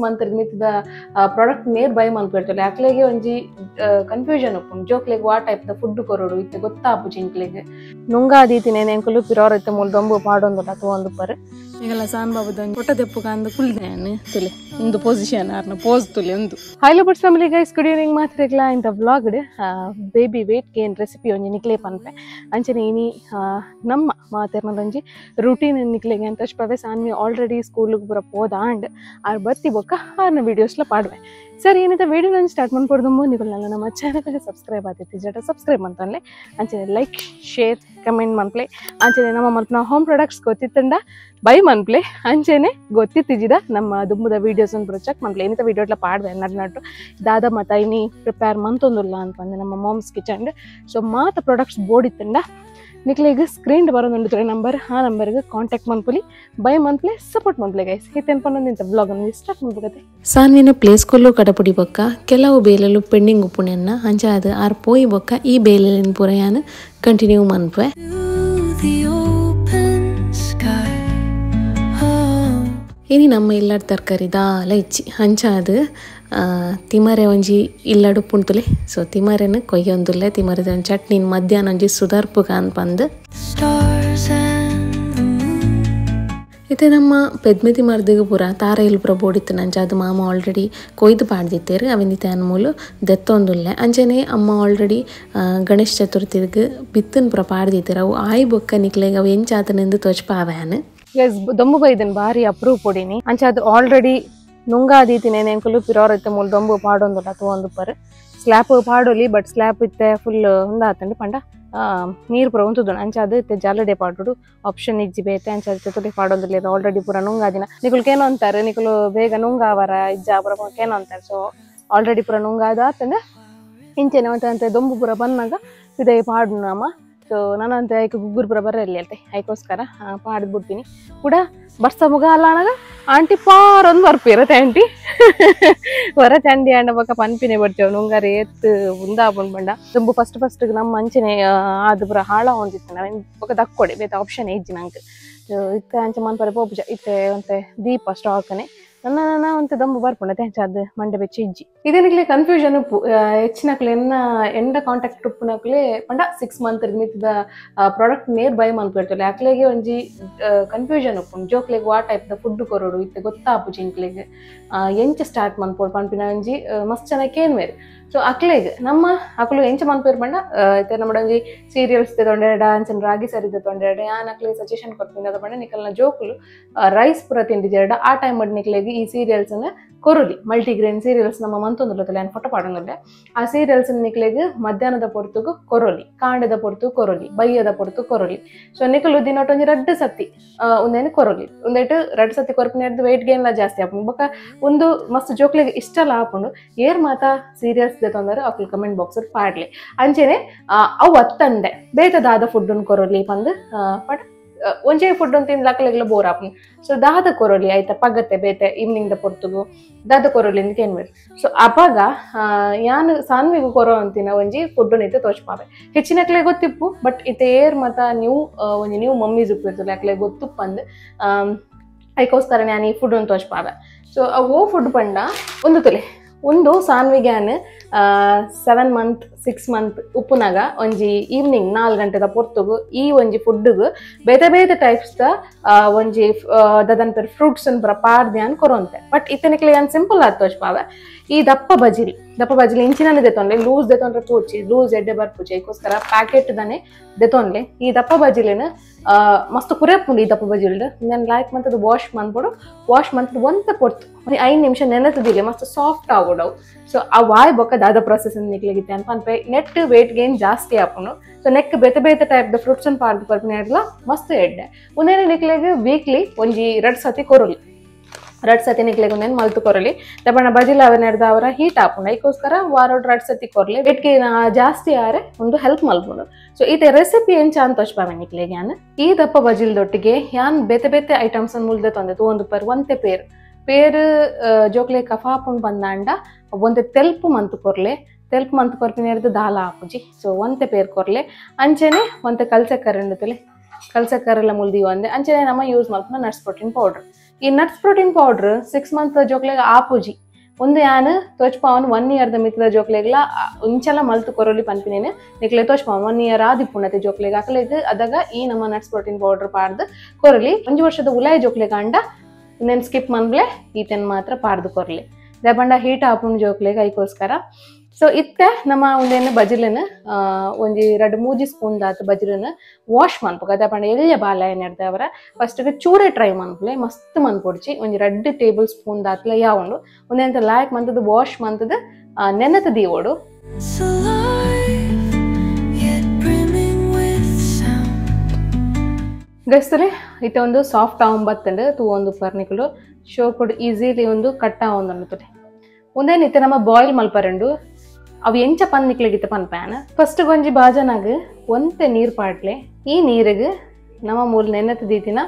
Month ಮಿತ್ತದ product ನೇರ್ by ಮನ್ಪೆರ್ತಲೆ ಅಕ್ಲೆಗೆ ಒಂಜಿ confusion ಉಪ್ಪುಂಡು ಜೋಕ್ಲೆಗ್ ವಾ ಟೈಪ್ ದ ಫುಡ್ ಕೊರೋಡು ಇತ್ತೆ ಗೊತ್ತಾಪು ಚಿಂಕ್ಲೆಗ್ ನುಂಗಾದೀತಿನ ಎಂಕುಲು ಪಿರೋರೈತೆ ಮೂಲ ದೊಂಬು ಪಾಡೊಂದುಲ್ಲ ತಗೊಂಡುಪ್ಪರು ಈಗೆಲ್ಲ ಸಾನ್ ಬಾಬುದ ಹೊಟ್ಟ ತೆಪ್ಪುಗ ಅಂದು ಕುಲ್ದೇನೆ ತುಲೆ ಒಂದು ಪೊಸಿಷನ್ ಆರ್ನ ಪೋಸ್ ತುಲೆ ಒಂದು high-low but family guys good evening ಮಾತ್ರ ಇಂತ vlog baby weight gain recipe ಒಂಜಿ ನಿಕ್ಲೆ ಪನ್ಪೆ ಅಂಚನೆ ಇನಿ ನಮ್ಮ ಮಾತೆರ್ನದೊಂಜಿ ರೂಟೀನ್ ನಿಕ್ಲೆಗೆ ಅಂತ ಪವೆ ಸಾನ್ವಿ ಆಲ್ರೆಡಿ ಸ್ಕೂಲಿಗೆ ಪೂರ ಪೋದ ಅಂಡ್ ಆರ್ ಬರ್ತಿ ಬೊಕ್ಕ ಆರ್ನ ವೀಡಿಯೋಸ್ಲ ಪಾಡ್ವೆ ಸರ್ ಏನಿದೆ ವಿಡಿಯೋ ನಾನು ಸ್ಟಾರ್ಟ್ ಮಾಡ್ಕೊಡ್ದು ನಿಗಳೆಲ್ಲ ನಮ್ಮ ಚಾನಲ್ಗೆ ಸಬ್ಸ್ಕ್ರೈಬ್ ಆಗ್ತೈತಿ ಜಟ ಸಬ್ಸ್ಕ್ರೈಬ್ ಮಾಡ್ತಾನೆ ಅಂಚನೆ ಲೈಕ್ ಶೇರ್ ಕಮೆಂಟ್ ಮನ್ಪ್ಲೆ ಅಂಚನೆ ನಮ್ಮ ಮಲ್ಪನ ಹೋಮ್ ಪ್ರಾಡಕ್ಟ್ಸ್ ಗೊತ್ತಿತ್ತಂಡ ಬೈ ಮನ್ಪ್ಲೆ ಅಂಚೆನೆ ಗೊತ್ತಿತ್ತಿಜಿದ ನಮ್ಮ ದುಂಬುದ ವೀಡಿಯೋಸ್ ಒಂದು ಚೆಕ್ ಮನ್ಪ್ಲೆ ಏನಿತ ವೀಡಿಯೋ ಎಲ್ಲ ಪಾಡ್ವೆ ನಡ್ನಟ್ಟು ದಾದ ಮತ ಇನಿ ಪ್ರಿಪೇರ್ ಮಂತೊಂದುಲ್ಲ ಅನ್ಪಂದೆ ನಮ್ಮ ಮಾಮ್ಸ್ ಕಿಚನ್ ಸೊ ಮಾತ ಪ್ರಾಡಕ್ಟ್ಸ್ ಬೋರ್ಡ್ ಇತ್ತಂಡ ನಿಕ್ಲೆಗ್ ಸ್ಕ್ರೀನ್ ಬರೋದು ನಂಬರ್ ಆ ನಂಬರ್ಗೆ ಕಾಂಟ್ಯಾಕ್ಟ್ ಮನ್ಪುಲಿ ಬೈ ಮನ್ಪ್ಲೆ ಸಪೋರ್ಟ್ ಮನ್ಪ್ಲೆ ಗೈಸ್ ಹಿತೆನ್ಪನ್ನೊಂದು ಇಂಥ ವ್ಲಾಗ್ ಅನ್ನು ಸ್ಟಾರ್ಟ್ ಮಾಡ್ಬೇಕತ್ತೆ ಸಾನ್ವಿನ ಪ್ಲೇಸ್ಕೊಲ್ಲು ಕಡಪುಡಿ ಬೊಕ್ಕ ಕೆಲವು ಬೇಲಲು ಪೆಂಡಿಂಗ್ ಉಪ್ಪುನೆನ್ನ ಅಂಚ ಅದು ಆರ್ ಪೋಯಿ ಬೊಕ್ಕ ಈ ಬೇಲಲಿನ ಪುರಯಾನು ಕಂಟಿನ್ಯೂ ಮನ್ಪೆ ಇನಿ ನಮ್ಮ ಇಲ್ಲಾಡ ತರಕಾರಿ ದಾಲ ಇಚ್ಚಿ ಅಂಚ ಅದು ತಿಮರೆ ಒಂಜಿ ಇಲ್ಲಾಡು ಪುಣ್ತುಲೆ ಸೊ ತಿಮರೆನ ಕೊಯ್ಯೊಂದುಲ್ಲೆ ತಿಮರದ ಚಟ್ನಿ ಮಧ್ಯಾಹ್ನ ಒಂಜಿ ಸುಧಾರ್ಪುಗ ಅನ್ಪಂದು ಇತ್ತೆ ನಮ್ಮ ಪೆದ್ಮೆತಿ ಮರ್ದಿಗೆ ಪೂರ ತಾರ ಇಲ್ಲಿ ಪೂರ ಬೋಡಿತ್ತು ನಂಚ ಅದು ಮಾಮ ಆಲ್ರೆಡಿ ಕೊಯ್ದು ಪಾಡ್ದಿತ್ತೇರು ಅವಿನಿತೆ ಅನ್ಮೂಲು ದೆತ್ತೊಂದುಲ್ಲೆ ಅಂಚನೆ ಅಮ್ಮ ಆಲ್ರೆಡಿ ಗಣೇಶ ಚತುರ್ಥಿಗೆ ಬಿತ್ತನ್ ಪೂರ ಪಾಡ್ದಿತ್ತೇರು ಅವು ಆಯ್ ಬೊಕ್ಕ ನಿಕ್ಲೆಗೆ ಅವು ಎಂಚಾತನೆಂದು ತೋಚ್ಪಾವ್ಯಾನು ದೊಂಬು ಬೈದನ್ ಬಾರಿ ಅಪ್ರೂವ್ ಕೊಡಿನಿ ಅಂಚ ಅದು ಆಲ್ರೆಡಿ ನುಂಗಾದೀತಿನ ಎಂಕುಲು ಪಿರೋರೈತೆ ಮೂಲ ದೊಂಬು ಪಾಡೊಂದುಲ್ಲ ತಗೊಂಡುಪ್ಪರು ಸ್ಲ್ಯಾಪ್ ಪಾಡೋಲಿ ಬಟ್ ಸ್ಲ್ಯಾಪ್ ಇತ್ತೆ ಫುಲ್ ಹೊಂದಾತಂಡು ಪಂಡ ನೀರು ಪೂರ ಉಂತುದು ಅಂಚ ಅದು ಇತ್ತೆ ಜಾಲಡೆ ಪಾಡೋಡು ಆಪ್ಷನ್ ಇಜ್ಜಿ ಬೇತೆ ಅಂಚ ಅದು ತುಟಿ ಪಾಡೋದಿಲ್ಲ ಇದು ಆಲ್ರೆಡಿ ಪೂರ ನುಂಗಾದಿನ ನಿಕುಲ್ಕೇನೋ ಅಂತಾರೆ ನಿಕುಲು ಬೇಗ ನುಂಗಾವರ ಇಜ್ಜ ಪೂರ ಕೇನೋ ಅಂತಾರೆ ಸೊ ಆಲ್ರೆಡಿ ಪೂರ ನುಂಗಾದ ಆತಂದೆ ಇಂಚೆನೆ ಮತ್ತೆ ದೊಂಬು ಪೂರ ಬಂದಾಗ ಇದೇ ಪಾಡು ನಮ್ಮ ಸೊ ನಾನು ಅಂತ ಐಕ ಗುಗ್ಗುರು ಪೂರ ಬರಲಿ ಅಲ್ತೆ ಐಕೋಸ್ಕರ ಪಾಡ್ದು ಬಿಡ್ತೀನಿ ಕೂಡ ಬರ್ಸ ಮುಗ ಅಲ್ಲ ಅನ್ನಾಗ ಆಂಟಿ ಪಾರೊಂದು ಬರ್ಪಿರತ್ತೆ ಆಂಟಿ ಹೊರತೆ ಅಂಡಿ ಅಂಡ ಬಕ್ಕ ಪನ್ಪಿನೇ ಬರ್ತೇವೆ ನುಂಗಾರೆ ಎತ್ತು ಉಂದಾಪುಂಡು ಬಂಡ ತುಂಬ ಫಸ್ಟ್ ನಮ್ಮ ಅಂಚನೆ ಅದು ಪೂರ ಹಾಳ ಹೊಂದಿತ್ತು ನಾವೇನು ಬೊಕ್ಕ ದಕ್ಕೊಡೆ ಬೇತ ಆಪ್ಷನ್ ಇಜ್ಜಿ ನಂಗೆ ಇತ್ತೆ ಅಂಚೆ ಮನ್ಪರೆ ಪೋಪುಜ ಇತ್ತೆ ಅಂತೆ ದೀಪ ಸ್ಟಾಕನೆ ನನ್ನ ಒಂತೆ ದೊಂಬು ಬರ್ಪುಂಡ ತೆಂಚ ಅದು ಮಂಡೆ ಬೆಚ್ಚಿ ಇಜ್ಜಿ ಇದೇನಿಕ್ಲೆ ಕನ್ಫ್ಯೂಷನ್ ಉಪ್ಪು ಹೆಚ್ಚಿನಕ್ಲೆ ಎಂಡ ಕಾಂಟ್ಯಾಕ್ಟ್ ಉಪ್ಪುನಕ್ಲೆ ಪಂಡ 6 ಮಂತ್ ಮಿತ್ತದ ಪ್ರಾಡಕ್ಟ್ ನೇರ್ ಬೈ ಮನ್ಪೆರ್ತಲೆ ಅಕ್ಲೆಗೆ ಒಂಜಿ ಕನ್ಫ್ಯೂಷನ್ ಉಪ್ಪುಂಡು ಜೋಕ್ಲೆಗ್ ವಾ ಟೈಪ್ ದ ಫುಡ್ ಕೊರೋಡು ಇತ್ತೆ ಗೊತ್ತಾಪು ಚಿಂಕ್ಲೆಗ್ ಎಂಚ ಸ್ಟಾರ್ಟ್ ಮನ್ಪೋಡು ಪನ್ಪಿನ ಒಂಜಿ ಮಸ್ತ್ ಚೆನ್ನಾಗಿ ಕೇನ್ವೇರು ಸೊ ಅಕ್ಲೆಗ್ ನಮ್ಮ ಅಕ್ಲು ಎಂಚ ಮನ್ಪೇರು ಪಂಡ ಇತ್ತೆ ನಮ್ಮ ಒಂಜಿ ಸೀರಿಯಲ್ಸ್ ತೊಂಡೆ ಡಾನ್ಸ್ ರಾಗಿ ಸರಿದ ತೊಂಡೆ ಯಾನ್ ಅಕ್ಲೆ ಸಜೆಷನ್ ಕೊಡ್ತೀನಿ ಅದು ಪಂಡ ನಿಕಲ್ನ ಜೋಕುಲು ರೈಸ್ ಪೂರ ತಿಂಡಿಜೆರಡ ಆ ಟೈಮ್ ಬಡ್ ನಿಕ್ಲೆಗ್ ಈ ಸೀರಿಯಲ್ಸ್ ಅನ್ನ ಕೊರುಲಿ ಮಲ್ಟಿಗ್ರೇನ್ ಸೀರಿಯಲ್ಸ್ ನಮ್ಮ ಮಂತೊಂದುಲ್ಲತಲ್ಲ ಏನು ಫೋಟೋ ಪಾಡೋದಿಲ್ಲ ಆ ಸೀರಿಯಲ್ಸ್ ನಿಕ್ಲೆಗ್ ಮಧ್ಯಾಹ್ನದ ಪೊರ್ತುಗು ಕೊರೊಲಿ ಕಾಂಡದ ಪೊರ್ತು ಕೊರೊಲಿ ಬೈಯದ ಪೊರ್ತು ಕೊರೊಲಿ ಸೊ ನಿಕಲು ದಿನೊಟ್ಟೊಂಜಿ ರಡ್ಡು ಸತಿ ಒಂದೇನು ಕೊರೊಲಿ ಒಂದೇಟು ರಡ್ಡು ಸತಿ ಕೊರಪಿನ ವೆಯ್ಟ್ ಗೇನ್ ಜಾಸ್ತಿ ಆಪುಂಡು ಬೊಕ್ಕ ಒಂದು ಮಸ್ತ್ ಜೋಕ್ಲೆಗ್ ಇಷ್ಟಲ್ಲ ಆಪುಂಡು ಏರ್ ಮಾತಾ ಸೀರಿಯಲ್ಸ್ ತೊಂದರೆ ಅಕ್ಲು ಕಮೆಂಟ್ ಬಾಕ್ಸ್ ಪಾಡ್ಲಿ ಅಂಚೆನೆ ಅವು ಅತ್ತಂಡೆ ಬೇತದಾದ ಫುಡ್ ಕೊರೊಲಿ ಪಂದು ಬಟ್ ಒಂಜೇ ಫುಡ್ ತಿನ್ಲಕ್ಲೆಗ್ಲ ಬೋರ್ ಆಪುಂಡು ಸೊ ದಾದ ಕೊರೊಲಿ ಆಯ್ತಾ ಪಗತ್ತೆ ಬೇತೆ ಈವ್ನಿಂಗ್ ದ ಪೊರ್ತುಗು ದಾದ ಕೊರೊಲಿ ಅಂತ ಕೇನ್ಬೇಡಿ ಸೊ ಅಪಾಗ ಯಾನು ಸಾನ್ವಿಗೂ ಕೊರೋ ಅಂತಿನ ಒಂಜಿ ಫುಡ್ ನಿತ್ತೆ ತೋಚ್ಪಾವೆ ಹೆಚ್ಚಿನಕ್ಲೆ ಗೊತ್ತಿಪ್ಪು ಬಟ್ ಇತ್ತೆ ಏರ್ ಮತ ನೀವು ಒಂಜಿ ನೀವು ಮಮ್ಮೀಸ್ ಉಪ್ಪಿರ್ತಲ್ಲ ಅಕ್ಲೆ ಗೊತ್ತುಪ್ಪಂದು ಅದಕ್ಕೋಸ್ಕರ ನಾನು ಈ ಫುಡ್ ಒಂದು ತೋಚ್ಪಾವೆ ಸೊ ಓ ಫುಡ್ ಪಂಡ ಒಂದು ತೊಲೆ ಒಂದು ಸಾನ್ವಿಗ್ಯಾನ್ 7 ಮಂತ್ 6 ಮಂತ್ ಉಪ್ಪುನಾಗ ಒಂಜಿ ಈವ್ನಿಂಗ್ 4 ಗಂಟೆದ ಪೊರ್ತುಗು ಈ ಒಂಜಿ ಫುಡ್ಡುಗು ಬೇತೆ ಟೈಪ್ಸ್ ದ ಒಂಜಿ ದದನ್ ಪೇರ್ ಫ್ರೂಟ್ಸ್ ಪೂರ ಪಾಡ್ದ್ಯಾನ್ ಕೊರೊಂತೆ ಬಟ್ ಇತ್ತನಿಕ್ಲೆ ಏನ್ ಸಿಂಪಲ್ ಆದ್ ತೋಚ್ಪಾವೆ ಈ ದಪ್ಪ ಬಜಿಲಿ ಇಂಚಿನ ದೆತೊಂಡ್ಲೆ ಲೂಸ್ ದೆತೊಂಡ್ರೆ ಪೂಚಿ ಲೂಸ್ ಎಡ್ಡೆ ಬರ್ಪುಚಿ ಅದಕ್ಕೋಸ್ಕರ ಪ್ಯಾಕೆಟ್ ದನೆ ದೆತೊಂಡ್ಲೆ ಈ ದಪ್ಪ ಬಜಿಲಿನ ಮಸ್ತ್ ಕುರೇಪುಂಡು ಈ ದಪ್ಪ ಬಜಿಲ್ಡು ನಾನು ಲೈಕ್ ಮಂತದ್ದು ವಾಶ್ ಮಾಡ್ಬಿಡು ವಾಶ್ ಮಂತ್ ಒಂತ ಪೊರ್ತು 5 ನಿಮಿಷ ನೆನೆತದಿಲ್ಲ ಮಸ್ತ್ ಸಾಫ್ಟ್ ಆಗೋಡವು ಸೊ ಆ ವಾಯ್ ಬೊಕ್ಕ ದಾದ ಪ್ರೊಸೆಸ್ ನಿಕ್ಲಿಗಿತ್ತೆ ಅಂತ ಅನ್ಪೆ ನೆಟ್ ವೇಟ್ ಗೇನ್ ಜಾಸ್ತಿ ಆಪುಂಡು ಸೊ ನೆಕ್ ಬೇತೆ ಟೈಪ್ ದ ಫ್ರೂಟ್ಸ್ ಅನ್ನು ಪಾರ್ದು ಬರ್ಪಿನ ಮಸ್ತ್ ಎಡ್ಡೆ ಒಂದೇನೆ ನಿಕ್ಲೆಗ್ ವೀಕ್ಲಿ ಒಂಜಿ 2 ಸತಿ ಕೊರೊಲಿ 2 ಸತಿ ನಿಕ್ಲೆಗ್ ಒಂದೇನು ಮಲ್ತು ಕೊರಲಿ ದಪ್ಪಣ ಬಜಿಲ ಅವನೆಡ್ದ ಅವರ ಹೀಟ್ ಆಪುಂಡು ಅದಕ್ಕೋಸ್ಕರ ವಾರೋಡ್ 2 ಸತಿ ಕೊರ್ಲಿ ವೇಟ್ ಗೇನ್ ಜಾಸ್ತಿ ಆರೆ ಒಂದು ಹೆಲ್ಪ್ ಮಲ್ಪುಂಡು ಸೊ ಇತ್ತೆ ರೆಸಿಪಿ ಎಂಚ ಅಂತ ತೋಚ್ಪಾವೆ ನಿಕ್ಲೆಗ್ ಯಾನ್ ಈ ದಪ್ಪ ಬಜಿಲ್ದೊಟ್ಟಿಗೆ ಯಾನ್ ಬೇತೆ ಐಟಮ್ಸ್ ಅನ್ನು ಮುಲ್ದೆ ತೊಂದೆ ಒಂದು ಪರ್ ಒಂತೆ ಪೇರು ಜೋಕ್ಲೆ ಕಫಾಪುಂಡು ಬಂದಾಂಡ ಒಂತೆ ತೆಲ್ಪು ಮಂತು ಕೊರ್ಲೆ ತೆಲ್ಪು ಮಂತು ಕೊರ್ಪಿನ ದಾಲ ಆಪುಜಿ ಸೊ ಒಂತೆ ಪೇರು ಕೊರ್ಲೆ ಅಂಚೆನೆ ಒಂತೆ ಕಲ್ಸಕ್ಕರೆ ಕಲ್ಸಕ್ಕರೆಲ್ಲ ಮುಲ್ದಿ ಒಂದೆ ಅಂಚೆನೆ ನಮ್ಮ ಯೂಸ್ ಮಾಡ್ಕೊಂಡು ನಟ್ಸ್ ಪ್ರೋಟೀನ್ ಪೌಡರ್ ಈ ನಟ್ಸ್ ಪ್ರೋಟೀನ್ ಪೌಡರ್ 6 ಮಂತ್ ಜೋಕ್ಲೆಗ ಆಪುಜಿ ಒಂದು ಯಾನ್ ತೋಚ್ಪಾವನ್ 1 ಇಯರ್ ಮಿತ್ತದ ಜೋಕ್ಲೆಗ್ಲ ಇಂಚಲ ಮಲ್ತು ಕೊರೊಲಿ ಪನ್ಪಿನೇನೆ ನಿಕ್ಲೆ ತೋಚ್ಪಾವನ್ 1 ಇಯರ್ ಆದಿ ಪುಣತೆ ಜೋಕ್ಲೆಗ ಅಕಲೆಗ್ ಅದಾಗ ಈ ನಮ್ಮ ನಟ್ಸ್ ಪ್ರೋಟೀನ್ ಪೌಡರ್ ಪಾಡ್ದು ಕೊರಲಿ 1 ವರ್ಷದ ಉಲಾಯ ಜೋಕ್ಲೆಗ ಅಂಡ ಇನ್ನೇನು ಸ್ಕಿಪ್ ಮನ್ಬ್ಲೆ ಈತೆನ್ ಮಾತ್ರ ಪಾಡ್ದು ಕೊರಲಿ ದಪಂಡ ಹೀಟ್ ಆಪುಂಡು ಜೋಕ್ಲೆಗ ಐಕೋಸ್ಕರ ಸೊ ಇತ್ತೆ ನಮ್ಮ ಒಂದೇನು ಬಜಿಲನ್ನು ಒಂಜಿ 2-3 ಸ್ಪೂನ್ ದಾತು ಬಜಿಲನ್ನು ವಾಶ್ ಮನ್ಪುಗ ದಪಂಡ ಎಲ್ಯ ಬಾಲ ಏನಿರ್ದವರ ಫಸ್ಟ್ಗೆ ಚೂರೆ ಟ್ರೈ ಮನ್ಪುಲೆ ಮಸ್ತ್ ಮನ್ಪೊಡ್ಚಿ ಒಂಜಿ 2 ಟೇಬಲ್ ಸ್ಪೂನ್ ದಾತ್ಲ ಯಾವಂಡು ಒಂದೇಂತ ಲಾಯಕ್ ಮಂತದ ವಾಶ್ ಮಂತದ ನೆನತ ದೀವೋಡು ಗಸ್ತಲೆ ಇತ್ತೆ ಒಂದು ಸಾಫ್ಟ್ ಆವಂಬತ್ತಂಡು ತೂ ಒಂದು ಪರ್ನಿಕಲು ಶೋಪುಡು ಈಸಿಲಿ ಒಂದು ಕಟ್ಟ ಆವಂದನ್ನುತ್ತದೆ ಒಂದೇನು ಇತ್ತೆ ನಮ್ಮ ಬಾಯ್ಲ್ ಮಲ್ಪರಂಡು ಅವು ಎಂಚ ಪನ್ನಿಕ್ಲೆಗಿತ್ತೆ ಪನ್ಪ್ಯಾನ್ ಫಸ್ಟ್ ಗೊಂಜಿ ಬಾಜನಾಗ ಒಂತೆ ನೀರು ಪಾಡ್ಲೆ ಈ ನೀರಿಗೆ ನಮ್ಮ ಮೂಲ ನೆನತ ದೀತಿನ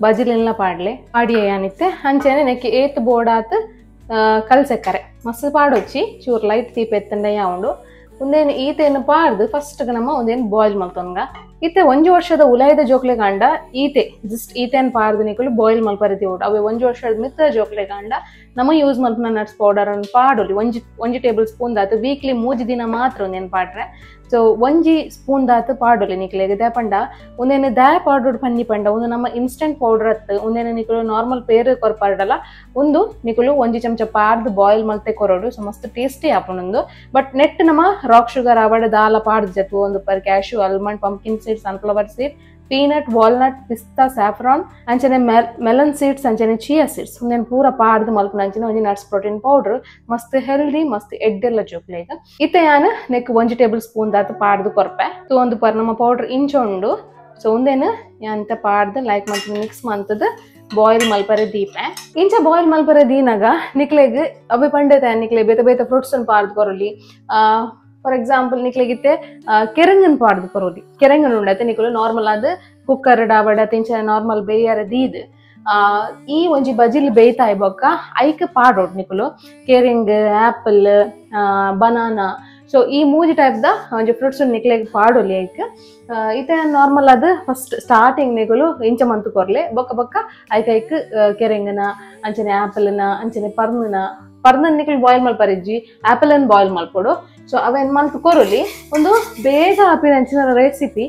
ಬಜಿಲೆಲ್ಲ ಪಾಡ್ಲೆ ಪಾಡಿಯ ಏನಿತ್ತೆ ಅಂಚೆನೆ ನೆಕ್ಕೆ ಏತ್ ಬೋಡಾತ್ ಕಲ್ಸೆಕ್ಕರೆ ಮಸ್ತ್ ಪಾಡೊಚ್ಚಿ ಚೂರು ಲೈಟ್ ತೀಪ್ ಎತ್ತಂಡ ಯಾವಂಡು ಒಂದೇನು ಈತೆಯನ್ನು ಪಾಡ್ದು ಫಸ್ಟ್ ನಮ್ಮ ಒಂದೇನು ಬಾಯ್ಲ್ ಮಲ್ತೊಂಗ ಇತ್ತೆ 1 ವರ್ಷದ ಉಲಾಯದ ಜೋಕ್ಲೆ ಕಾಂಡ ಈತೆ ಜಸ್ಟ್ ಈತೆನ್ ಪಾಡ್ದು ನಿಕಲು ಬಾಯ್ಲ್ ಮಲ್ಪರತಿ ಓಡು ಅವೇ 1 ವರ್ಷದ ಮಿತ್ತದ ಜೋಕ್ಲೆ ಕಾಂಡ ನಮ್ಮ ಯೂಸ್ ಮಲ್ಪನ ನಟ್ಸ್ ಪೌಡರ್ ಅನ್ನು ಪಾಡೋಲಿ ಒಂಜಿ ಟೇಬಲ್ ಸ್ಪೂನ್ ದಾತು ವೀಕ್ಲಿ 3 ದಿನ ಮಾತ್ರ ಒಂದೇನು ಪಾಡ್ರೆ ಸೊ 1 ಸ್ಪೂನ್ ದಾತು ಪಾಡೋಲಿ ನಿಕ್ಲೆಗೆ ದಪಂಡ ಒಂದೇನು ದಾಯ ಪೌಡರ್ ಪನ್ನಿ ಪಂಡ ಒಂದು ನಮ್ಮ ಇನ್ಸ್ಟೆಂಟ್ ಪೌಡರ್ ಅತ್ತು ಒಂದೇನು ನಿಕಲು ನಾರ್ಮಲ್ ಪೇರು ಕೊರ್ಪಾಡಲ್ಲ ಒಂದು ನಿಕಲು 1 ಚಮಚ ಪಾಡ್ದು ಬಾಯ್ಲ್ ಮಲ್ತೆ ಕೊರೋಡು ಸೊ ಮಸ್ತ್ ಟೇಸ್ಟಿ ಆಪುಣೊಂದು ಬಟ್ ನೆಟ್ ನಮ್ಮ ರಾಕ್ ಶುಗರ್ ಆವಡ ದಾಲ ಪಾಡ್ದು ಜತ್ತು ಒಂದು per cash almond pumpkin seed sunflower seed peanut walnut ಪಿಸ್ತಾ ಸ್ಯಾಫ್ರಾನ್ ಅಂಚನೆ ಮೆಲನ್ ಸೀಡ್ಸ್ ಅಂಚನೆ ಚಿಯಾ ಸೀಡ್ಸ್ ಒಂದೇನು ಪೂರ ಪಾಡ್ದು ಮಲ್ಪನ ಅಂಚನೆ ಒಂಜಿ ನಟ್ಸ್ ಪ್ರೋಟೀನ್ ಪೌಡರ್ ಮಸ್ತ್ ಹೆಲ್ದಿ ಮಸ್ತ್ ಎಡ್ಡೆಲ್ಲ ಜೋಕ್ಲೆಗ ಇತ್ತೆ ಯಾನ್ ನೆಕ್ 1 ಟೇಬಲ್ ಸ್ಪೂನ್ ದಾತು ಪಾಡ್ದು ಕೊರ್ಪೆ ತೂ ಒಂದು ಪರ್ ನಮ್ಮ ಪೌಡರ್ ಇಂಚೊಂಡು ಸೊ ಒಂದೇನು ಯಾಂತ ಪಾಡ್ದು ಲೈಕ್ ಮಂತ್ ಮಿಕ್ಸ್ ಮಂತದ ಬಾಯ್ಲ್ ಮಲ್ಪರೆ ದೀಪೆ ಇಂಚ ಬಾಯ್ಲ್ ಮಲ್ಪರೆ ದೀನಾಗ ನಿಕ್ಲೆಗ್ ಅವೆ ಪಂಡೆ ನಿಕ್ಲೆ ಬೇತೆ ಬೇತೆ ಫ್ರೂಟ್ಸ್ ಅನ್ನು ಪಾಡ್ದು ಕೊರಲಿ ಫಾರ್ ಎಕ್ಸಾಂಪಲ್ ನಿಕ್ಲೆಗಿತ್ತೆ ಕೆರಂಗನ್ ಪಾಡ್ದು ಕೊರೋಲಿ ಕೆರಂಗನ್ ಉಂಡತೆ ನಿಕಲು ನಾರ್ಮಲ್ ಆದ ಕುಕ್ಕರ್ ಡಾಬಡ ತಿಂಚ ನಾರ್ಮಲ್ ಬೇಯರ ದೀದ್ ಈ ಒಂಜಿ ಬಜಿಲ್ ಬೇಯ್ತಾ ಇಬ್ಬೊಕ್ಕ ಐಕ್ ಪಾಡೋಡ್ ನಿಕಲು ಕೆರಿಂಗ್ ಆಪಲ್ ಬನಾನಾ ಸೊ ಈ 3 ಟೈಪ್ ದ ಒಂಜಿ ಫ್ರೂಟ್ಸ್ ನಿಕ್ಲೆಗ್ ಪಾಡೋಲಿ ಐಕ್ ಇತ್ತೆ ನಾರ್ಮಲ್ ಆದ ಫಸ್ಟ್ ಸ್ಟಾರ್ಟಿಂಗ್ ನಿಕಲು ಇಂಚ ಮಂತು ಕೊರ್ಲೆ ಬೊಕ್ಕ ಬೊಕ್ಕ ಐಕ್ ಕೆರೆಂಗನ ಅಂಚನೆ ಆಪಲ್ನ ಅಂಚನೆ ಪರ್ನನ್ ನಿಕಲ್ ಬಾಯ್ಲ್ ಮಲ್ಪರಿಜ್ಜಿ ಆಪಲ್ ಅನ್ನು ಬಾಯ್ಲ್ ಮಲ್ಪೊಡು ಸೊ ಅವೇನ್ ಮಲ್ತು ಕೊರೊಲಿ ಒಂದು ಬೇಗ ಆಪಿನ ಅಂಚಿನ ರೆಸಿಪಿ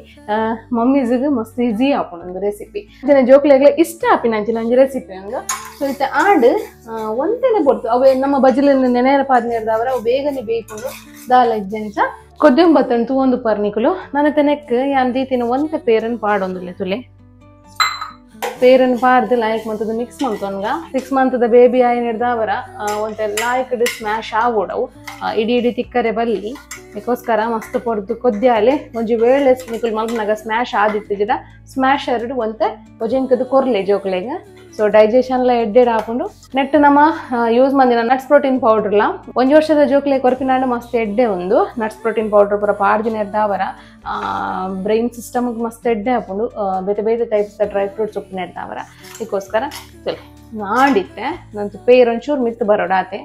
ಮಮ್ಮೀಸ್ಗೆ ಮಸ್ತ್ ಈಸಿ ಆಪುಂಡು ಒಂದು ರೆಸಿಪಿ ಅಂಚನೆ ಜೋಕ್ಲೆಗ್ಲೆ ಇಷ್ಟ ಆಪಿನ ಅಂಚಿನ ಒಂಜಿ ರೆಸಿಪಿ ಹಂಗ ಸೊ ಇತ್ತೆ ಆಡ್ ಒಂತೆನೆ ಪೊಡ್ತು ಅವೇ ನಮ್ಮ ಬಜಿಲಿನ ನೆನೆಯರ ಪಾದ್ನೇರ್ದವರ ಅವು ಬೇಗನೆ ಬೇಯ್ಕೊಂಡು ದಾಲ ಇಜ್ಜಂಚ ಕೊದ್ದೆಂಬತ್ತನ್ನು ತೂ ಒಂದು ಪರ್ನಿಕಲು ನನ್ನ ತೆನೆಕ್ ಯಾನ್ ದೀತಿನ ಒಂತೆ ಪೇರನ್ ಪಾಡೊಂದುಲ್ಲೆ ತುಲೆ ಪೇರನ್ ಪಾಡ್ದು ಲಾಯಕ್ ಮಂತದ ಮಿಕ್ಸ್ ಮಂತೊನ್ಗ 6 ಮಂತದ ಬೇಬಿ ಆಯ್ ನಿರ್ದವರ ಒಂತೆ ಲಾಯಕ್ ಸ್ಮ್ಯಾಶ್ ಆಗೋಡವು ಇಡಿ ತಿಕ್ಕರೆ ಬಲ್ಲಿ ಅದಕ್ಕೋಸ್ಕರ ಮಸ್ತ್ ಪೊಡ್ದು ಕೊದ್ಯಾಲೆ ಒಂಜಿ ವೇಳೆ ನಿಕುಲ್ ಮಲ್ಪನಾಗ ಸ್ಮ್ಯಾಶ್ ಆದಿತ್ತಿದ ಸ್ಮ್ಯಾಶ್ ಎರಡು ಒಂತೆ ಒಜೆಂಕದು ಕೊರ್ಲೆ ಜೋಕ್ಲೆಗ ಸೊ ಡೈಜೆಷನ್ಲ ಎಡ್ಡೆಡ್ ಆಪುಂಡು ನೆಟ್ ನಮ್ಮ ಯೂಸ್ ಮಂದಿನ ನಟ್ಸ್ ಪ್ರೋಟೀನ್ ಪೌಡರ್ಲ 1 ವರ್ಷದ ಜೋಕ್ಲೆ ಕೊರ್ಪಿನಾಂಡ ಮಸ್ತ್ ಎಡ್ಡೆ ಒಂದು ನಟ್ಸ್ ಪ್ರೋಟೀನ್ ಪೌಡರ್ ಪೂರ ಪಾಡ್ದಿನ ಎಡ್ದಾವರ ಬ್ರೈನ್ ಸಿಸ್ಟಮ್ಗೆ ಮಸ್ತ್ ಎಡ್ಡೆ ಆಪುಂಡು ಬೇತೆ ಬೇತೆ ಟೈಪ್ಸ್ ಡ್ರೈ ಫ್ರೂಟ್ಸ್ ಉಪ್ಪಿನ ಎಡ್ದಾವರ ಅದಕ್ಕೋಸ್ಕರ ಚಲೋ ಮಾಡಿತ್ತೆ ನಂದು ಪೇರ್ ಒಂಚೂರು ಮಿತ್ತು ಬರೋಡಾತೆ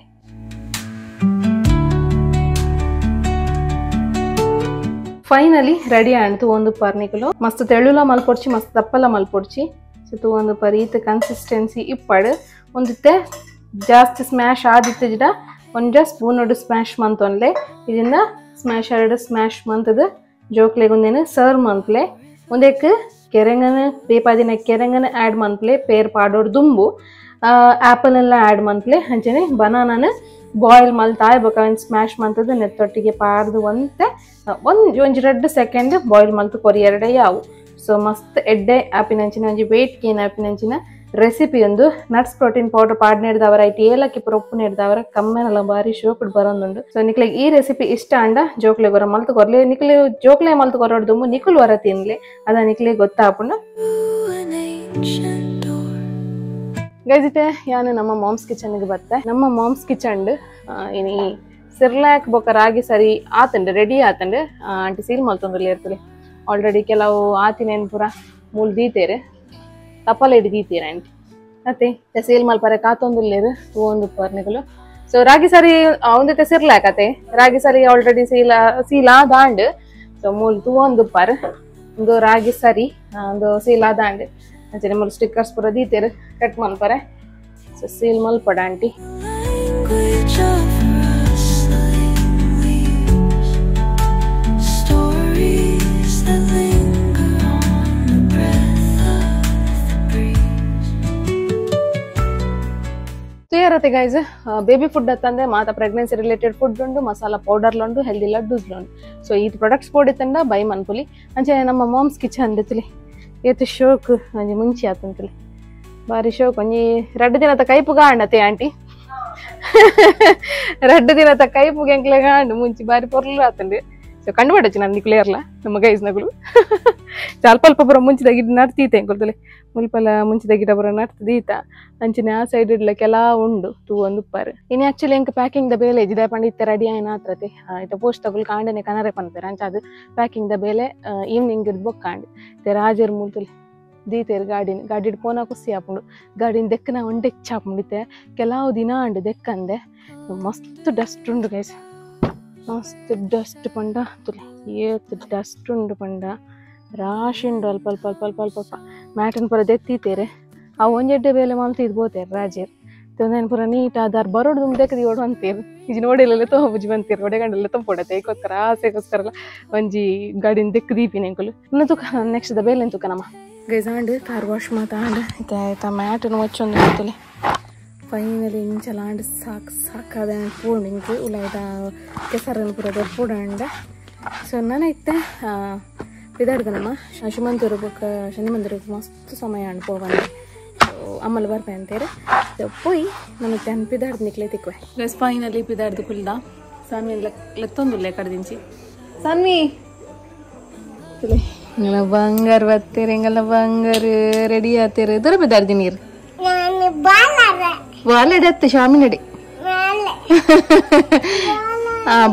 ಫೈನಲಿ ರೆಡಿ ಆಯ್ತು ಒಂದು ಪರ್ನಿಕಲು ಮಸ್ತ್ ತೆಳುಲ ಮಲ್ಪೊಡ್ಚಿ ಮಸ್ತ್ ದಪ್ಪಲ ಮಲ್ಪೊಡ್ಚಿ ಸೊ ಒಂದು ಪರೀತ ಕನ್ಸಿಸ್ಟೆನ್ಸಿ ಇಪ್ಪಡು ಒಂದಿತ್ತೆ ಜಾಸ್ತಿ ಸ್ಮ್ಯಾಶ್ ಆದಿತ್ತು ಜಿಡ ಒಂಜ ಸ್ಪೂನ್ ಒಡು ಸ್ಮ್ಯಾಶ್ ಮಂತೊನ್ಲೆ ಇದನ್ನ ಸ್ಮ್ಯಾಶ್ ಎರಡು ಸ್ಮ್ಯಾಶ್ ಮಂತದ ಜೋಕ್ಲೆಗೆ ಒಂದೇನು ಸರ್ವ್ ಮಂತ್ಲೆ ಒಂದೇಕ್ ಕೆರೆಂಗನ ಬೇಪಾದಿನ ಕೆರೆಂಗನ ಆ್ಯಡ್ ಮಂತ್ಲೆ ಪೇರ್ ಪಾಡೋಡು ದುಂಬು ಆ್ಯಪಲ್ ಎಲ್ಲ ಆ್ಯಡ್ ಮಂತ್ಲೆ ಅಂಚನೆ ಬನಾನಾನ ಬಾಯ್ಲ್ ಮಲ್ತಾ ಇರ್ಬೇಕು ಒಂದು ಸ್ಮ್ಯಾಶ್ ಮಂತದ ನೆತ್ತೊಟ್ಟಿಗೆ ಪಾಡ್ದು ಒಂತೆ ಒಂಜಿ 2 ಸೆಕೆಂಡ್ ಬಾಯ್ಲ್ ಮಲ್ತು ಕೊರಿ ಎರಡೇ ಯಾವು ಸೊ ಮಸ್ತ್ ಎಡ್ಡೆ ಆಪಿನಂಚಿನ ಒಂಜಿ ವೇಟ್ ಗೇನ್ ಆಪಿನಂಚಿನ ರೆಸಿಪಿ ಒಂದು ನಟ್ಸ್ ಪ್ರೋಟೀನ್ ಪೌಡರ್ ಪಾಡ್ನೆಡ್ದವರ ಐಟಿ ಏಲಕ್ಕಿ ಪುರೊಪ್ಪು ನೆಡ್ದವರ ಕಮ್ಮೆನಲ್ಲ ಬಾರಿ ಶೋಪುಡು ಬರೋದುಂಡು ಸೊ ನಿಕ್ಲೆಗ್ ಈ ರೆಸಿಪಿ ಇಷ್ಟ ಅಂಡ ಜೋಕ್ಲೆ ಗೊರ ಮಲ್ತು ಕೊರ್ಲೆ ನಿಕ್ಲೆ ಜೋಕ್ಲೆ ಮಲ್ತು ಕೊರೋಡ್ದು ನಿಕುಲ್ ವರ ತಿನ್ಲೆ ಅದ ನಿಕ್ಲೆ ಗೊತ್ತಾಪುಂಡು ಗೈಸ್ ಇತ್ತೆ ಯಾನು ನಮ್ಮ ಮಾಮ್ಸ್ ಕಿಚನ್ಗೆ ಬತ್ತೆ ನಮ್ಮ ಮಾಮ್ಸ್ ಕಿಚನ್ ಇನಿ ಸಿರ್ಲಾಕ್ ಬೊಕ್ಕ ರಾಗಿ ಸರಿ ಆತಂಡು ರೆಡಿ ಆತಂಡು ಆಂಟಿ ಸೀಲ್ ಮಲ್ತೊಂದುಲ್ಲೆ ಇರ್ತದೆ ಆಲ್ರೆಡಿ ಕೆಲವು ಆತಿನೇನು ಪೂರ ಮೂಲ್ ದೀತೇರೆ ತಪ್ಪಲ ಹಿಡಿ ದೀತೀರ ಆಂಟಿ ಮತ್ತೆ ಸೀಲ್ ಮಲ್ಪರೆ ಕಾತೊಂದುಲ್ಲೇರು ಒಂದು ಪರ್ನಿಗಳು ಸೊ ರಾಗಿ ಸರಿ ಒಂದೈತೆ ಸಿರ್ಲಾಕತೆ ರಾಗಿ ಸರಿ ಆಲ್ರೆಡಿ ಸೀಲಾ ದಾಂಡ್ ಸೊ ಮೂಲ್ ತೂ ಒಂದು ಪರ್ ಒಂದು ರಾಗಿ ಸರಿ ಒಂದು ಸೀಲಾ ದಾಂಡ್ ಅಂಚೆ ನಿಮ್ಮಲ್ಲಿ ಸ್ಟಿಕ್ಕರ್ಸ್ ಪೂರ ದೀತೇರು ಕಟ್ ಮಲ್ಪರೆ ಸೊ ಸೀಲ್ ಮಲ್ಪಡ ಆಂಟಿ ಸೇರತ್ತೆ ಗೈಸ್ ಬೇಬಿ ಫುಡ್ ಅತ್ತಂದ್ರೆ ಮಾತ ಪ್ರೆಗ್ನೆನ್ಸಿ ರಿಲೇಟೆಡ್ ಫುಡ್ ಉಂಡು ಮಸಾಲಾ ಪೌಡರ್ಲುಂಡು ಹೆಲ್ದಿ ಲಡ್ಡೂಸ್ಲುಂಡು ಸೊ ಈ ಪ್ರೊಡಕ್ಟ್ಸ್ ಪೋಡಿತ್ತಂಡ ಬೈ ಮನ್ಪುಲಿ ಅಂಚೆ ನಮ್ಮ ಮಾಮ್ಸ್ ಕಿಚನ್ ದಿತ್ತಲಿ ಏತು ಶೋಕ್ ಅಂಜಿ ಮುಂಚೆ ಆತಂತಲಿ ಬಾರಿ ಶೋಕ್ ಒಂಜಿ 2 ದಿನದ ಕೈಪು ಗಾಂಡತೆ ಆಂಟಿ 2 ದಿನದ ಕೈಪು ಎಂಕ್ಲೆ ಗಾಂಡು ಮುಂಚೆ ಬಾರಿ ಪೊರ್ಲು ಆತಂಡೆ ಸೊ ಕಂಡುಪಡಚ್ಚು ನಾನು ಕ್ಲಿಯರ್ಲ ನಮ್ಮ ಗೈಸ್ನಗಳು ಅಲ್ಪ ಅಲ್ಪ ಬರೋ ಮುಂಚಿದ ಗಿಡ ನಡ್ತೀತೆ ಅಂಕೊಳ್ತಲೆ ಮುಲ್ಪಲ ಮುಂಚಿದ ಗಿಡ ಬರೋ ನಡ್ತದೀತ ಅಂಚಿನ ಆ ಸೈಡ್ ಇಡ್ಲ ಕೆಲ ಉಂಡು ತೂ ಒಂದು ಉಪ್ಪಾರು ಇನ್ನು ಆಕ್ಚುಲಿ ಎಂಕ್ ಪ್ಯಾಕಿಂಗ್ ದ ಬೇಲೆ ಇಜ್ಜಿದ ಪಂಡ ಇತ್ತೆ ರೆಡಿ ಆಯ್ನ ಆತ್ರತೆ ಇತ್ತ ಪೋಸ್ಟ್ ತಗೊಳ್ ಕಾಂಡನೆ ಕನರೆ ಪನ್ಪೇರ ಅಂಚ ಅದು ಪ್ಯಾಕಿಂಗ್ ದ ಬೇಲೆ ಈವ್ನಿಂಗ್ ಇದ್ ಬೊಕ್ ಕಾಂಡೆ ಇತ್ತೆ ರಾಜರ್ ಮೂಲ್ತಲೆ ದೀತೇರು ಗಾಡಿಡ್ ಪೋನ ಕುಸಿ ಹಾಪುಂಡು ಗಾಡಿನ ದೆಕ್ಕನ ಒಂಡೆಚ್ಚ ಹಾಪುಂಡಿತ್ತೆ ಕೆಲವು ದಿನ ಅಂಡು ದೆಕ್ಕಂದೆ ಮಸ್ತ್ ಡಸ್ಟ್ ಉಂಡು ಗೈಸ್ ಮಸ್ತ್ ಡಸ್ಟ್ ಪಂಡ ತುಲೆ ಏತ್ ಡಸ್ಟ್ ಉಂಡು ಪಂಡ ರಾಶಿ ಉಂಡು ಅಲ್ಪ ಅಲ್ಪ ಅಲ್ಪ ಅಲ್ಪ ಅಲ್ಪ ಅಲ್ಪ ಮ್ಯಾಟನ್ ಪೂರ ದೆತ್ತೀತೇರೆ ಆ ಒಂಜೆಡ್ಡೆ ಬೇಲೆ ಮಲ್ತಿದ್ ಬೋತೇರು ರಾಜೇರ್ ತೊಂದೇನು ಪೂರ ನೀಟ್ ಆಧಾರ್ ಬರೋಡು ತುಂಬ ದೆಕ್ಕದಿ ಓಡು ಅಂತೀರು ಇಜಿ ನೋಡಿಲ್ಲ ತೊಗೊಬುಜಿ ಬಂತೀರು ಒಡೆಗಂಡೆಲ್ಲ ತೊಂಪೊಡತ್ತೆ ಏಕೋಸ್ಕರ ಆಸೆಗೋಸ್ಕರ ಒಂಜಿ ಗಾಡಿನ ದೆಕ್ಕು ದೀಪಿನ ಎಂಕುಲು ಇನ್ನು ತುಕ ನೆಕ್ಸ್ಟ್ ದ ಬೇಲೆ ತುಕ ನಮ್ಮ ಗೈಸಾಂಡು ಕಾರ್ ವಾಶ್ ಮಾತಾಂಡು ಆಯ್ತಾ ಮ್ಯಾಟನ್ನು ಒಚ್ಚೊಂದು ಗೊತ್ತಲೆ ಫೈನಲಿ ಇಂಚಲಾಂಡ್ ಸಾಕಾದ ಪೂರ್ಣ ಇಂಕು ಉಲಾಯ್ದ ಕೆಸರನ್ನು ಪೂರ ದೊಡ್ಡ ಸೊ ನಾನು ಇತ್ತೆ ಇದಾಡ್ದನಮ್ಮ ಶಿಮಂತೂರು ಬೊಕ್ಕ ಶನಿ ಮಂದಿರಕ್ಕೆ ಮಸ್ತ್ ಸಮಯ ಅಣ್ಣ ಪೋವಂಡೆ ಅಮ್ಮಲ್ಲಿ ಬರ್ಪೆ ಅಂತೇರಿ ಪೋಯಿ ನಾನು ತೆನ್ ಪಿದಾಡ್ದು ನಿಕ್ಲೆ ತಿಕ್ವೆ ಗೈಸ್ ಫೈನಲಿ ಪಿದಾಡ್ದು ಕುಲ್ದ ಸಾಮಿ ಲೆತ್ತೊಂದುಲ್ಲೆ ಕಡ್ದಿಂಚಿ ಸಾನ್ವಿ ಹಿಂಗೆಲ್ಲ ಬಂಗಾರ ಬತ್ತೀರಿ ಹಿಂಗೆಲ್ಲ ಬಂಗಾರ ರೆಡಿ ಆತೀರಿ ದೂರ ಪಿದಾಡ್ದಿ ನೀರು ಬಾಲ್ ಅತ್ತೆ ಶಾಮಿ ನಡಿ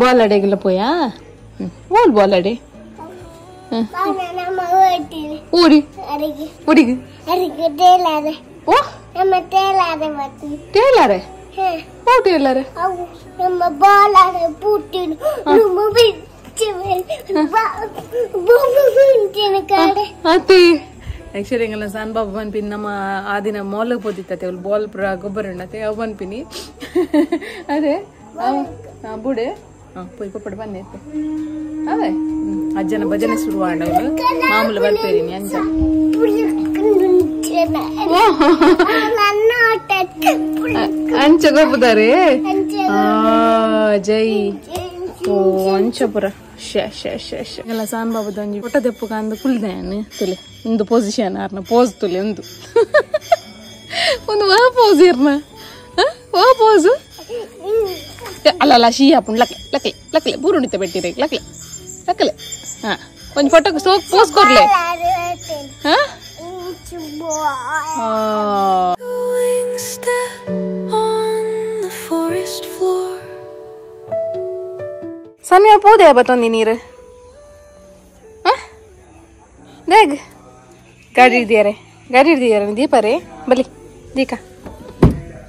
ಬಾಲ್ ಅಡೆಗೆಲ್ಲ ಪೋಯಾ ಓಲ್ ಬಾಲ್ ಅಡೆ ಊರಿ ಊರಿಗೆ ಓ ಟೇಲಾರೆ ಓ ಟೇಲಾರೆ ಅತ್ತಿ ಆಕ್ಚುಲಿ ಹಿಂಗೆಲ್ಲ ಸಣ್ಣ ಬಾಬು ಬನ್ಪಿನಿ ನಮ್ಮ ಆ ದಿನ ಮಾಲ್ಗೆ ಹೋದಿತ್ತತೆ ಅವ್ಳು ಬಾಲ್ ಪುರ ಗೊಬ್ಬರ ಉಣ್ಣತೆ ಅವು ಬನ್ಪಿನಿ ಅದೇ ಬುಡೆ ಪೊಯ್ ಪಪ್ಪಡ ಬಂದೈತೆ ಅವೇ ಅಜ್ಜನ ಭಜನೆ ಶುರು ಮಾಡವಳು ಮಾಮೂಲು ಬರ್ಪೇರಿನಿ ಅಂಜ ಅಂಚ ಗೊಬ್ಬದಾರೆ ಜೈ ಓ ಅಂಚಪುರ ಎಲ್ಲ ಸಾನ್ ಬಾಬದ ಒಂಜಿ ಫೋಟೋ ತೆಪ್ಪಗ ಅಂದು ಕುಲ್ದೇನೆ ತುಲೆ ಒಂದು ಪೊಸಿಷನ್ ಆರ್ನ ಪೋಸ್ ತುಲೆ ಒಂದು ವಾ ಪೋಸ್ ಇರ್ನ ವಾ ಪೋಸ್ ಅಲ್ಲ ಶೀ ಹಾಪುಂಡು ಲಕ್ಲೆ ಬೂರುಣಿತ ಬೆಟ್ಟಿರೆ ಲಕ್ಲೆ ಹಾ ಒಂದು ಫೋಟೋಗೆ ಸೋಕ್ ಪೋಸ್ ಕೊರ್ಲೆ ಹಾ ಸಮಯ ಪೋದೆ ಬತ್ತೊಂದಿ ನೀರು ದೇಗ್ ಗಾಡಿ ಹಿಡ್ದಿದ್ದಾರೆ ದೀಪರೇ ಬಲಿ ದೀಕ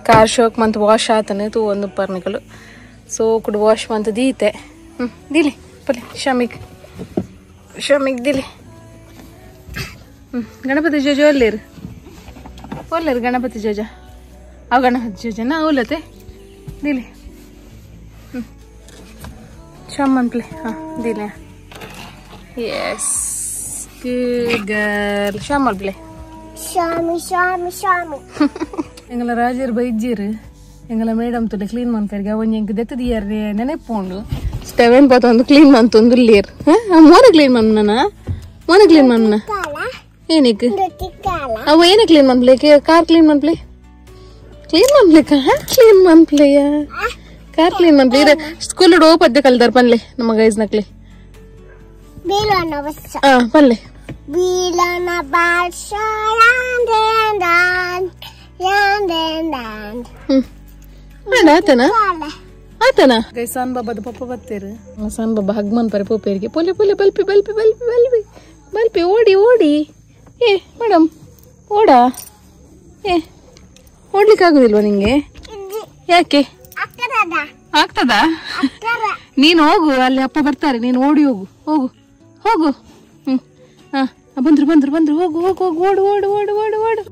ಕಾರ್ ಶೋಕ್ ಮಂತ್ ವಾಶ್ ಆತನೆ ತೂ ಒಂದು ಪರ್ನಿಗಳು ಸೋಕುಡು ವಾಶ್ ಮಂತ್ ದೀತೆ ದಿಲಿ ಬಲಿ ಶಮಿಗ್ ದಿಲಿ ಗಣಪತಿ ಜೋಜ ಒಲ್ಲೇರು ಗಣಪತಿ ಜೋಜ ಅವು ಗಣಪತಿ ಜೋಜನ ಅವಲತೆ ದಿಲಿ ಶಮ್ಮನ್ಪ್ಲೆ ಹಾಂ ದಿಲೆ ಎಸ್ ಗುಡ್ ಗರ್ಲ್ ಶಮ್ಮನ್ಪ್ಲೆ ಎಂಗಲ ರಾಜರು ಬೈಜ್ಜಿರು ಎಂಗಲ ಮೇಡಮ್ ತುಲೆ ಕ್ಲೀನ್ ಮಾಡ್ತಾರೆ ಅವನ್ ಎಂಕ್ ದೆತ್ತದಿಯಾರ್ರೆ ನೆನೆಪೋಂಡು ಸ್ಟೆವೆನ್ ಪಾತ ಒಂದು ಕ್ಲೀನ್ ಮಾಡ್ತೊಂದು ಲೇರ್ ಮೋನ ಕ್ಲೀನ್ ಮಾಡ್ನ ಏನಕ್ಕೆ ಅವ ಏನೇ ಕ್ಲೀನ್ ಮಾಡ್ಪ್ಲೆ ಕಾರ್ ಕ್ಲೀನ್ ಮಾಡ್ಪ್ಲೆ ಕಾರ್ ಕ್ಲೀನ್ ಮಾಡ್ಪ್ಲೆ ಸ್ಕೂಲ್ ಓಪದ್ದೆ ಕಲ್ದಾರ ಪನ್ಲೆ ನಮ್ಮ ಗೈಸ್ ನಕ್ಲೆ ಪನ್ಲೆ ಆತನ ಗೈ ಸಾನ್ ಬಾಬಾದ ಪಪ್ಪ ಬತ್ತೇರು ಸಾನ್ ಬಾಬಾ ಹಗ್ಮನ್ ಪರೆ ಪೋಪೇರಿಗೆ ಪೊಲೆ ಬಲ್ಪಿ ಓಡಿ ಏ ಮೇಡಮ್ ಓಡಾ ಏ ಓಡ್ಲಿಕ್ಕೆ ಆಗುದಿಲ್ವಾ ನಿಂಗೆ ಯಾಕೆ ಆಗ್ತದ ನೀನು ಹೋಗು ಅಲ್ಲಿ ಅಪ್ಪ ಬರ್ತಾರೆ ನೀನು ಓಡಿ ಹೋಗು ಬಂದ್ರು ಬಂದ್ರು ಬಂದ್ರು ಹೋಗು ಹೋಗು ಹೋಗು ಓಡು ಓಡು ಓಡು ಓಡು ಓಡು.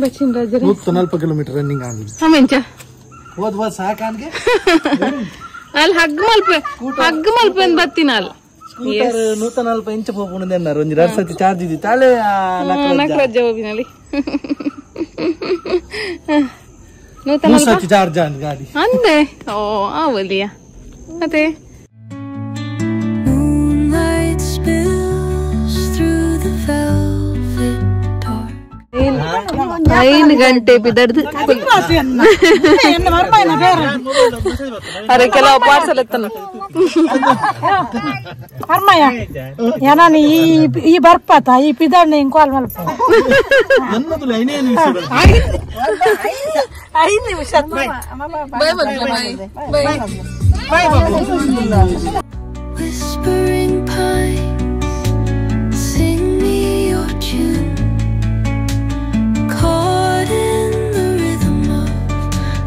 ಬಚ್ಚಿನ ರಾಜರೇ 140 ಕಿಲೋಮೀಟರ್ ರನ್ನಿಂಗ್ ಆಗಿದೆ. ಹೋದ್ವಾ ಸಾಕಾನ್ಗೆ ಅಲ್ಲಿ ಹಗ್ಗ ಮಲ್ಪೆ ಬತ್ತಿನ ಅಲ್ಲಿ ಸ್ಕೂಟರ್ 140 ಇಂಚ್ ಹೋಗ್ಕೊಂಡು ಎನ್ನಾರು ಒಂಜಿ 2 ಸತಿ ಚಾರ್ಜ್ ಇದ್ದಿ ತಾಳೆ ನಕ್ರಜ್ಜ ಹೋಗಿನಲ್ಲಿ 140 ಸತಿ ಚಾರ್ಜ್ ಆನ್ ಗಾಡಿ ಅಂದೆ. ಓ ಆವಲಿಯ ಮತ್ತೆ ಐದು ಗಂಟೆ ಬಿದ್ದಡ್ದು ಅರೆ ಕೆಲವು ಪಾರ್ಸಲ್ ಎತ್ತನ ಈ ಬರ್ಪಾತ ಈ ಪಿದಣ್ಣ ಹಿಂಗ್ ಕಾಲ್ ಮಲ್ಪ 5 ನಿಮಿಷ Whispering pine, sing me your tune. Caught in the rhythm of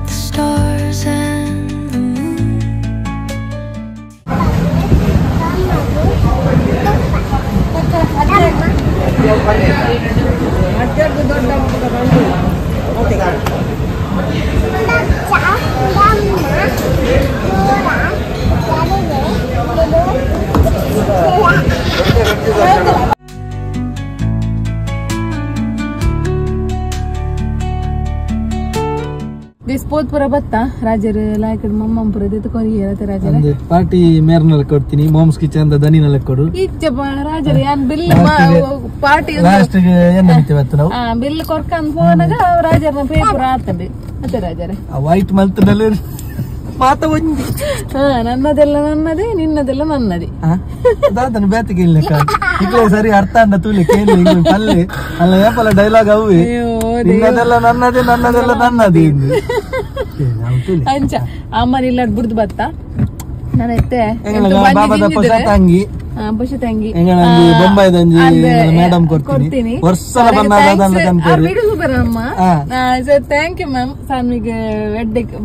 the stars and the moon. ಪೋತ್ಪುರ ಬತ್ತ ರಾಜರ್ ಲಾಯ್ಕಡ್ ಮಮ್ಮಂಪುರ ಕೊರಿ ಹೇಳತ್ತೆ ರಾಜರ ಪಾರ್ಟಿ ಮೇರ್ನೆಲ್ಲ ಕೊಡ್ತೀನಿ ಮಾಮ್ಸ್ ಕಿಚನ್ ದನಿನೆಲ್ಲ ಕೊಡು ಈಚಪ್ಪ ರಾಜರ್ ಯಾನ್ ಬಿಲ್ ಪಾರ್ಟಿ ಲಾಸ್ಟ್ ಗೆ ಏನ್ ಹೇಳ್ತೀವತ್ತು ನಾವು ಬಿಲ್ ಕೊರ್ಕಂದ್ ಫೋನಾಗ ರಾಜರ್ನ ಪೇಪರ್ ಆತಂಡಿ ಮತ್ತೆ ರಾಜರೇ ವೈಟ್ ಮಲ್ತನಲ್ಲಿ ಮಾತ ಒಂದಿ ನನ್ನದೆಲ್ಲ ನನ್ನದೇ ನಿನ್ನದೆಲ್ಲ ನನ್ನದೇ ಅದಾದನು ಬೇತಿಗೆ ಇಲ್ಲ ಇಕ್ಲೆ ಸರಿ ಅರ್ಥ ಅನ್ನ ತೂಲಿ ಕೇಳಿ ಪಲ್ಲೆ ಅಲ್ಲ ಏಪಲ್ಲ ಡೈಲಾಗ್ ಅವು ನಿನ್ನದೆಲ್ಲ ನನ್ನದೇ ನನ್ನದೆಲ್ಲ ನನ್ನದೇ ಅಂಚ ಅಮ್ಮನ ಇಲ್ಲ ಬಿಡ್ದು ಬತ್ತ ನಾನೈತೆ ಬಾಬಾದ ಪೊಸ ತಂಗಿ ಪುಷ ತಂಗಿ ಬೊಂಬಾಯ್ದಂಜಿ ಮೇಡಮ್ ಕೊಡ್ತೀನಿ ವರ್ಷ ಬಂದ ಅಮ್ಮ ಥ್ಯಾಂಕ್ ಯು ಮ್ಯಾಮ್ ಸಾನ್ವಿಗೆ ವೆಡ್ಡಿಗೆ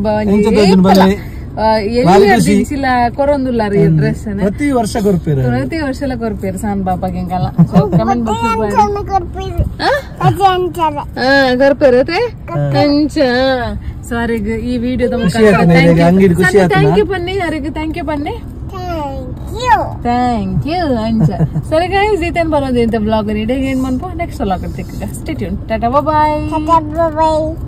ಕೊರೊಂದುಲ್ಲ ರೀ ಡ್ರೆಸ್ ಪ್ರತಿ ವರ್ಷ ಕೊರ್ಪೇರು ಪ್ರತಿ ವರ್ಷ ಎಲ್ಲ ಕೊರ್ಪೇರು ಸಾನ್ ಬಾಪಾಗೆ ಹಿಂಗಲ್ಲ ಕಮೆಂಟ್ ಕೊರ್ಪೇರು ಅಂಚ ಸಾರಿ ಈ ವಿಡಿಯೋದ ಥ್ಯಾಂಕ್ ಯು ಬನ್ನಿ ಅವರಿಗೆ ಥ್ಯಾಂಕ್ ಯು ಬನ್ನಿ ಥ್ಯಾಂಕ್ ಯು ಅಂಚ ಸರಿ ಗೈಸ್ ಈತೇನ್ ಬರೋದು ಇಂತ ಬ್ಲಾಗ್ ರೆಡಿ ಏನ್ ಮಾಡ್ಕೊ ನೆಕ್ಸ್ಟ್ ವ್ಲಾಗ್ ತೆಕ್ಕ ಸ್ಟೇ ಟ್ಯೂನ್ ಟಾಟಾ ಬಾಯ್.